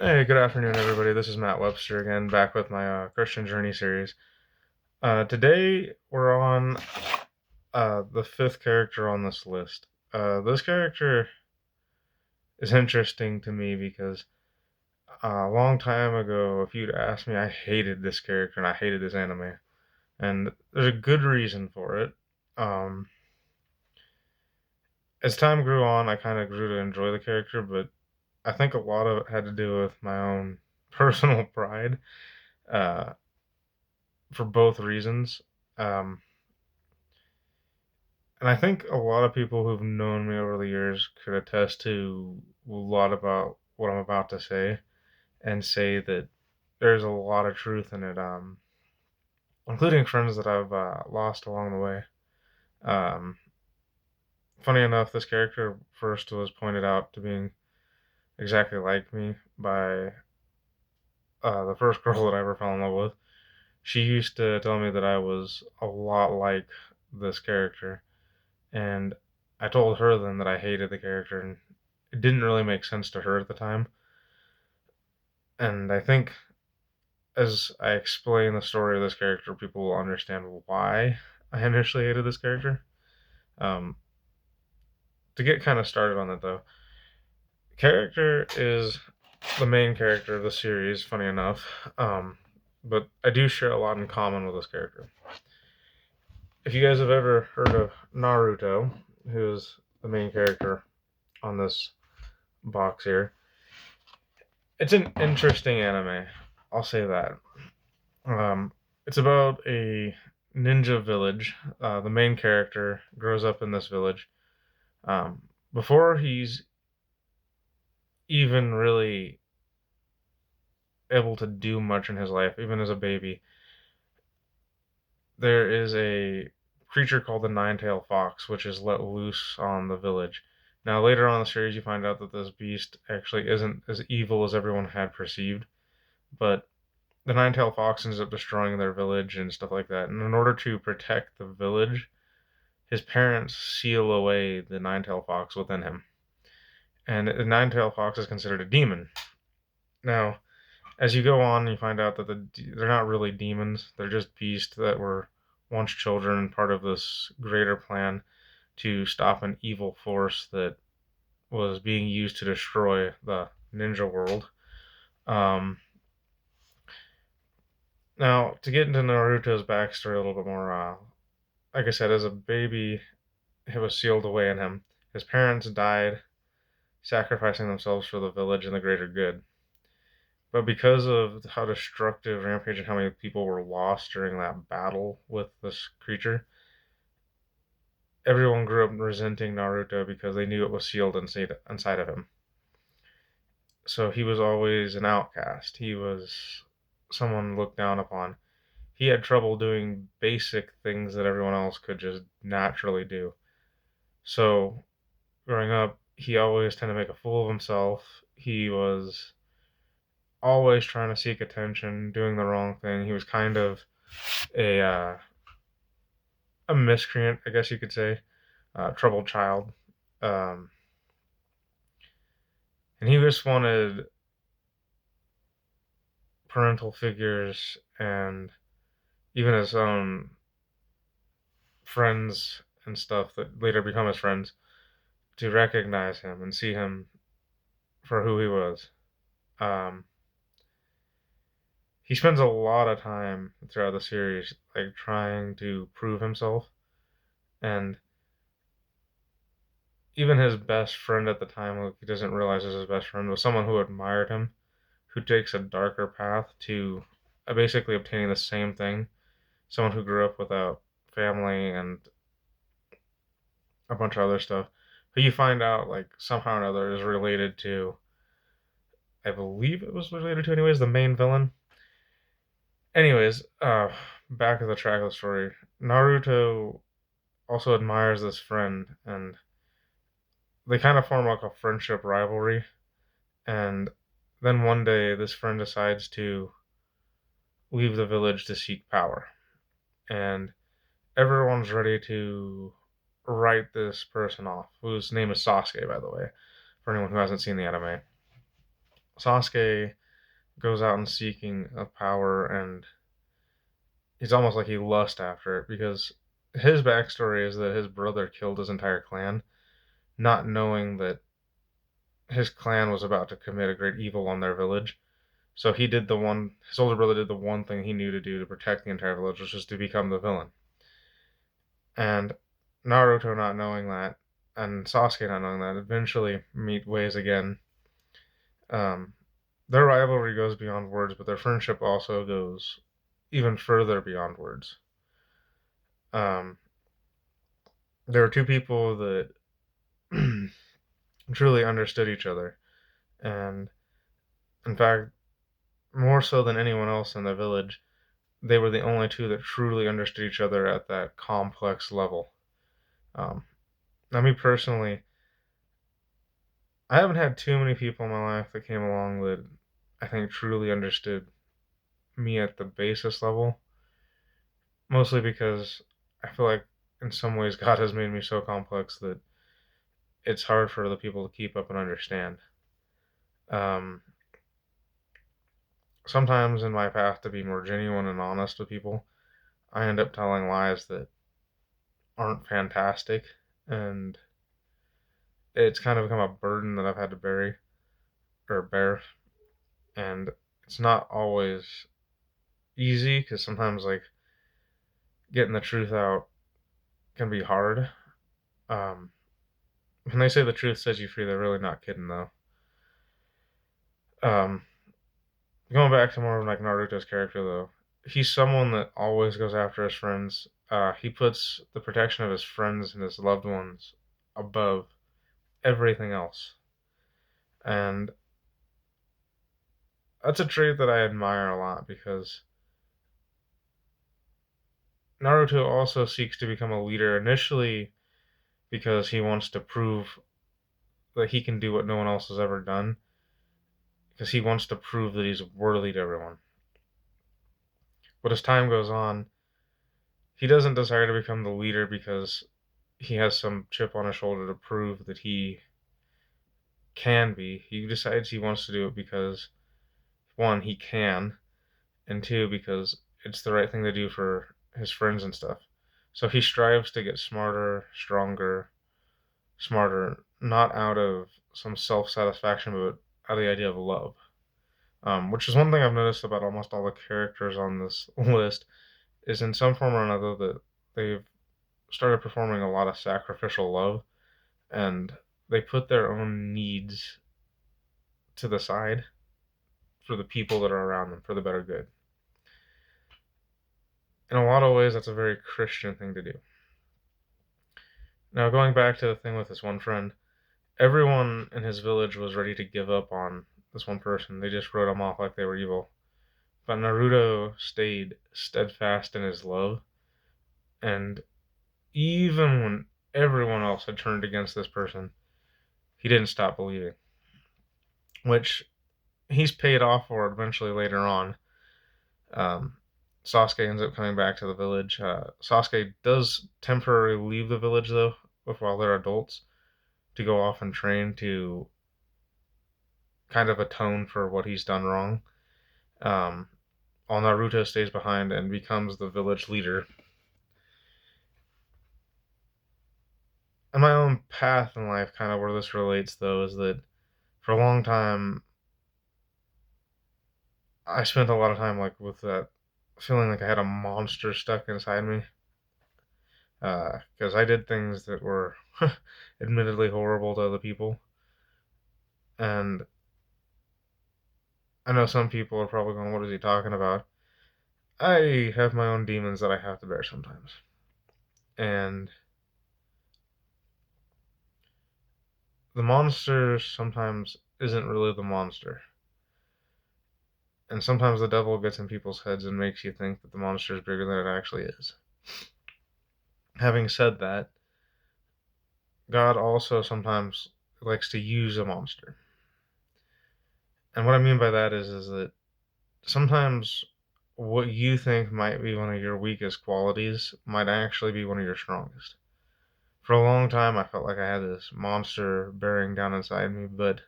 Hey, good afternoon, everybody. This is Matt Webster again, back with my Christian Journey series. Today, we're on the fifth character on this list. This character is interesting to me because a long time ago, if you'd asked me, I hated this character and I hated this anime. And there's a good reason for it. Um, as time grew on, I kind of grew to enjoy the character, but I think a lot of it had to do with my own personal pride. Uh, for both reasons. Um, and I think a lot of people who've known me over the years could attest to a lot about what I'm about to say and say that there's a lot of truth in it, including friends that I've lost along the way. Um, Funny enough, this character first was pointed out to being exactly like me by the first girl that I ever fell in love with. She used to tell me that I was a lot like this character. And I told her then that I hated the character, and it didn't really make sense to her at the time. And I think as I explain the story of this character, people will understand why I initially hated this character. Um, to get kind of started on it, though, character is the main character of the series, funny enough. But I do share a lot in common with this character. If you guys have ever heard of Naruto, who is the main character on this box here, it's an interesting anime. I'll say that. Um, it's about a ninja village. The main character grows up in this village. Um, Before he's even really able to do much in his life, even as a baby, there is a creature called the Nine-Tailed Fox, which is let loose on the village. Now, later on in the series, you find out that this beast actually isn't as evil as everyone had perceived, but the Nine-Tailed Fox ends up destroying their village and stuff like that. And in order to protect the village, his parents seal away the Nine-Tailed Fox within him. And the Nine-Tailed Fox is considered a demon. Now, as you go on, you find out that they're not really demons. They're just beasts that were once children, part of this greater plan to stop an evil force that was being used to destroy the ninja world. Um, Now, to get into Naruto's backstory a little bit more, like I said, as a baby, it was sealed away in him. His parents died, sacrificing themselves for the village and the greater good. But because of how destructive Rampage and how many people were lost during that battle with this creature, everyone grew up resenting Naruto because they knew it was sealed inside of him. So he was always an outcast. He was someone looked down upon. He had trouble doing basic things that everyone else could just naturally do. So growing up, he always tended to make a fool of himself. He was always trying to seek attention, doing the wrong thing. He was kind of a uh, a miscreant, I guess you could say, troubled child, um, and he just wanted parental figures and even his own friends and stuff that later become his friends to recognize him and see him for who he was. Um, he spends a lot of time throughout the series like trying to prove himself, and even his best friend at the time, like he doesn't realize is his best friend, was someone who admired him, who takes a darker path to basically obtaining the same thing. Someone who grew up without family and a bunch of other stuff, who you find out like somehow or another is related to. I believe it was related to, anyways, the main villain. Anyways, back to the track of the story. Naruto also admires this friend, and they kind of form like a friendship rivalry. And then one day, this friend decides to leave the village to seek power, and everyone's ready to write this person off, whose name is Sasuke, by the way, for anyone who hasn't seen the anime. Sasuke goes out and seeking of power, and it's almost like he lusts after it because his backstory is that his brother killed his entire clan, not knowing that his clan was about to commit a great evil on their village. So his older brother did the one thing he knew to do to protect the entire village, which was to become the villain. And Naruto not knowing that, and Sasuke not knowing that, eventually meet ways again. Um, their rivalry goes beyond words, but their friendship also goes even further beyond words. Um, there were two people that truly understood each other, and in fact, more so than anyone else in the village, they were the only two that truly understood each other at that complex level. Um, Now, me personally, I haven't had too many people in my life that came along that I think truly understood me at the basis level. Mostly because I feel like in some ways God has made me so complex that it's hard for other people to keep up and understand. Um, Sometimes in my path to be more genuine and honest with people, I end up telling lies that aren't fantastic, and it's kind of become a burden that I've had to bear, and it's not always easy because sometimes like getting the truth out can be hard. Um, when they say the truth sets you free, they're really not kidding though. Um, Going back to more of like Naruto's character though, he's someone that always goes after his friends. He puts the protection of his friends and his loved ones above everything else, and that's a trait that I admire a lot because Naruto also seeks to become a leader initially because he wants to prove that he can do what no one else has ever done because he wants to prove that he's worthy to everyone. But as time goes on, he doesn't desire to become the leader because he has some chip on his shoulder to prove that he can be. He decides he wants to do it because, one, he can, and two, because it's the right thing to do for his friends and stuff. So he strives to get smarter, not out of some self satisfaction, but out of the idea of love. Which is one thing I've noticed about almost all the characters on this list is in some form or another that they've started performing a lot of sacrificial love, and they put their own needs to the side for the people that are around them for the better good. In a lot of ways, that's a very Christian thing to do. Now, going back to the thing with this one friend, everyone in his village was ready to give up on this one person. They just wrote him off like they were evil. But Naruto stayed steadfast in his love, and even when everyone else had turned against this person, he didn't stop believing, which he's paid off for eventually later on. Um, Sasuke ends up coming back to the village. Sasuke does temporarily leave the village though, while they're adults, to go off and train to kind of atone for what he's done wrong. Um, while Naruto stays behind and becomes the village leader. And my own path in life, kind of where this relates though, is that for a long time I spent a lot of time like with that feeling like I had a monster stuck inside me. Because I did things that were admittedly horrible to other people. And I know some people are probably going, what is he talking about? I have my own demons that I have to bear sometimes. And the monster sometimes isn't really the monster. And sometimes the devil gets in people's heads and makes you think that the monster is bigger than it actually is. Having said that, God also sometimes likes to use a monster. And what I mean by that is that sometimes what you think might be one of your weakest qualities might actually be one of your strongest. For a long time, I felt like I had this monster bearing down inside me, but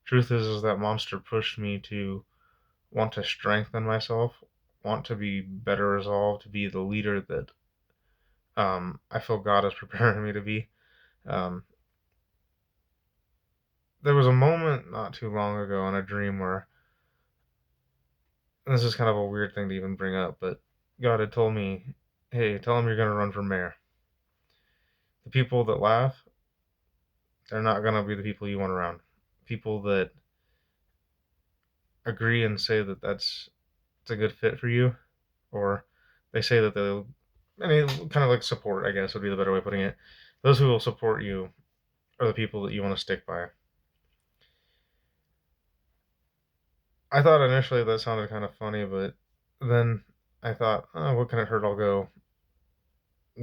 Truth is that monster pushed me to want to strengthen myself, want to be better resolved, to be the leader that I feel God is preparing me to be. Um, there was a moment not too long ago in a dream where, and this is kind of a weird thing to even bring up, but God had told me, hey, tell him you're going to run for mayor. The people that laugh, they're not going to be the people you want around. People that agree and say that it's a good fit for you, or they say that they'll, I mean, kind of like support, I guess would be the better way of putting it. Those who will support you are the people that you want to stick by. I thought initially that sounded kind of funny, but then I thought, oh, what can it hurt? I'll go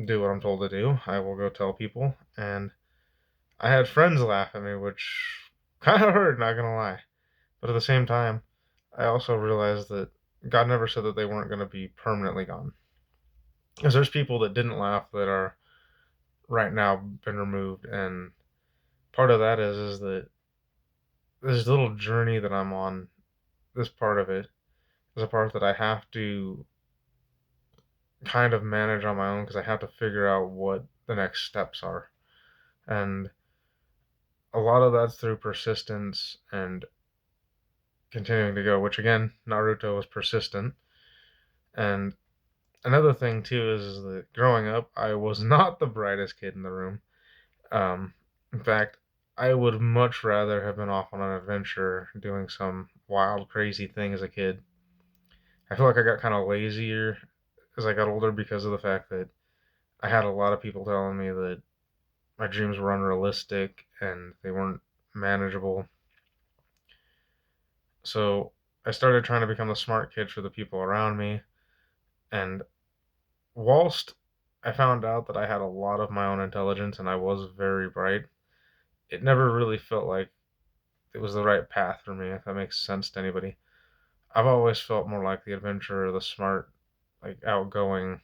do what I'm told to do. I will go tell people. And I had friends laugh at me, which kind of hurt, not gonna lie. But at the same time, I also realized that God never said that they weren't going to be permanently gone. Because there's people that didn't laugh that are right now been removed, and part of that is that this little journey that I'm on, this part of it is a part that I have to kind of manage on my own because I have to figure out what the next steps are. And a lot of that's through persistence and continuing to go, which again, Naruto was persistent. And another thing too is that growing up, I was not the brightest kid in the room. In fact, I would much rather have been off on an adventure doing some wild, crazy thing as a kid. I feel like I got kind of lazier as I got older because of the fact that I had a lot of people telling me that my dreams were unrealistic and they weren't manageable. So I started trying to become the smart kid for the people around me. And whilst I found out that I had a lot of my own intelligence and I was very bright, it never really felt like it was the right path for me, if that makes sense to anybody. I've always felt more like the adventurer, the smart, like outgoing,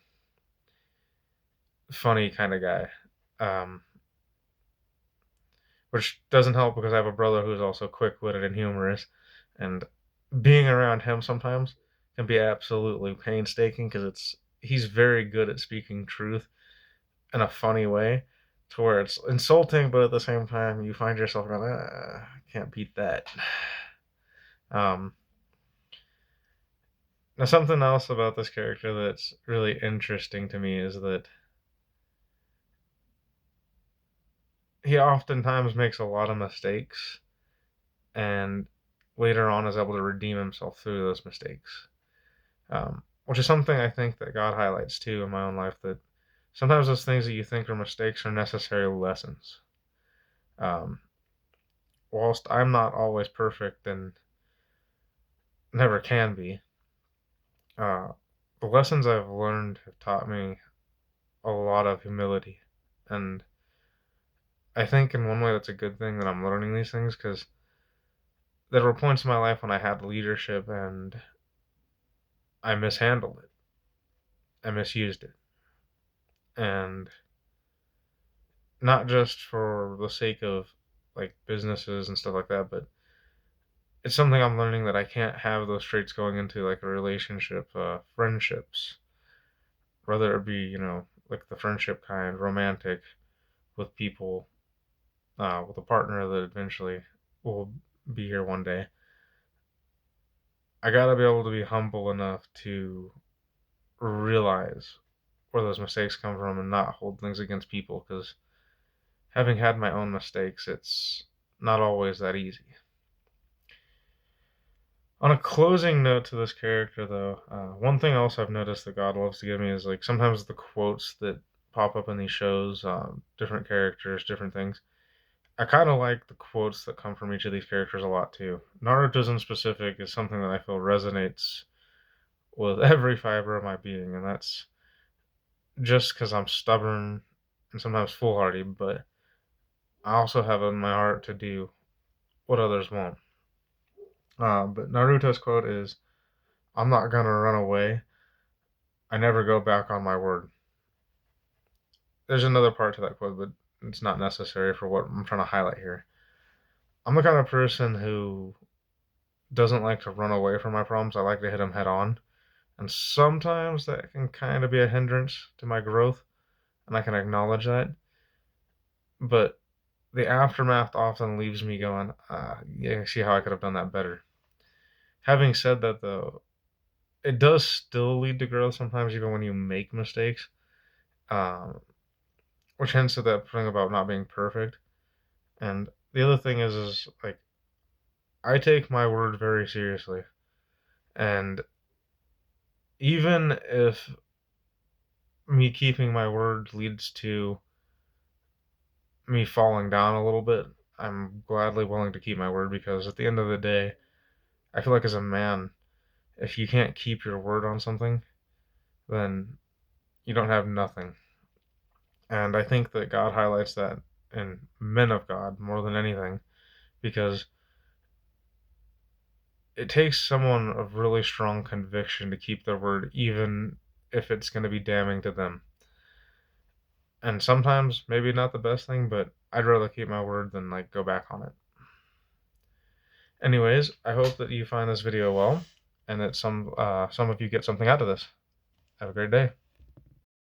funny kind of guy. Um, which doesn't help because I have a brother who's also quick witted and humorous. And being around him sometimes can be absolutely painstaking because he's very good at speaking truth in a funny way to where it's insulting, but at the same time, you find yourself going, can't beat that. Um, Now, something else about this character that's really interesting to me is that he oftentimes makes a lot of mistakes and later on is able to redeem himself through those mistakes. Which is something I think that God highlights too in my own life, that sometimes those things that you think are mistakes are necessary lessons. Um, whilst I'm not always perfect and never can be, uh, the lessons I've learned have taught me a lot of humility. And I think in one way that's a good thing that I'm learning these things because there were points in my life when I had leadership and I mishandled it. I misused it. And not just for the sake of like businesses and stuff like that, but it's something I'm learning that I can't have those traits going into like a relationship, friendships, whether it be, like the friendship kind, romantic, with people, with a partner that eventually will be here one day. I gotta be able to be humble enough to realize where those mistakes come from and not hold things against people because having had my own mistakes, it's not always that easy. On a closing note to this character, though, one thing else I've noticed that God loves to give me is like sometimes the quotes that pop up in these shows, different characters, different things. I kind of like the quotes that come from each of these characters a lot too. Naruto's in specific is something that I feel resonates with every fiber of my being, and that's just because I'm stubborn and sometimes foolhardy, but I also have it in my heart to do what others won't. But Naruto's quote is, I'm not gonna run away. I never go back on my word. There's another part to that quote, but it's not necessary for what I'm trying to highlight here. I'm the kind of person who doesn't like to run away from my problems. I like to hit them head on. And sometimes that can kind of be a hindrance to my growth, and I can acknowledge that. But the aftermath often leaves me going, yeah, see how I could have done that better. Having said that, though, it does still lead to growth sometimes, even when you make mistakes, um, which hints to that thing about not being perfect. And the other thing is like I take my word very seriously, and even if me keeping my word leads to me falling down a little bit, I'm gladly willing to keep my word because at the end of the day, I feel like as a man, if you can't keep your word on something, then you don't have nothing. And I think that God highlights that in men of God more than anything because it takes someone of really strong conviction to keep their word, even if it's going to be damning to them. And sometimes maybe not the best thing, but I'd rather keep my word than like go back on it. Anyways, I hope that you find this video well and that some of you get something out of this. Have a great day.